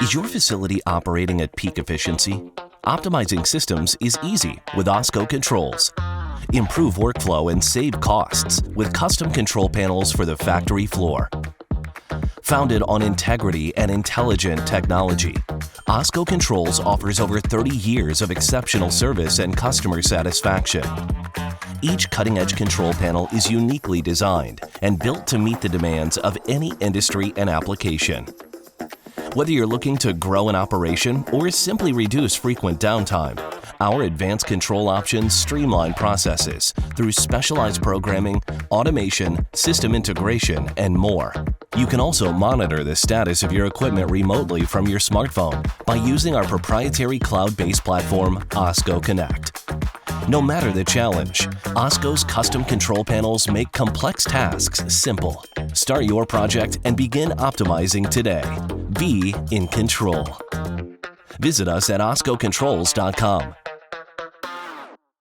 Is your facility operating at peak efficiency? Optimizing systems is easy with OSCO Controls. Improve workflow and save costs with custom control panels for the factory floor. Founded on integrity and intelligent technology, OSCO Controls offers over 30 years of exceptional service and customer satisfaction. Each cutting-edge control panel is uniquely designed and built to meet the demands of any industry and application. Whether you're looking to grow an operation or simply reduce frequent downtime, our advanced control options streamline processes through specialized programming, automation, system integration, and more. You can also monitor the status of your equipment remotely from your smartphone by using our proprietary cloud-based platform, OSCO Connect. No matter the challenge, OSCO's custom control panels make complex tasks simple. Start your project and begin optimizing today. Be in control. Visit us at OSCOcontrols.com.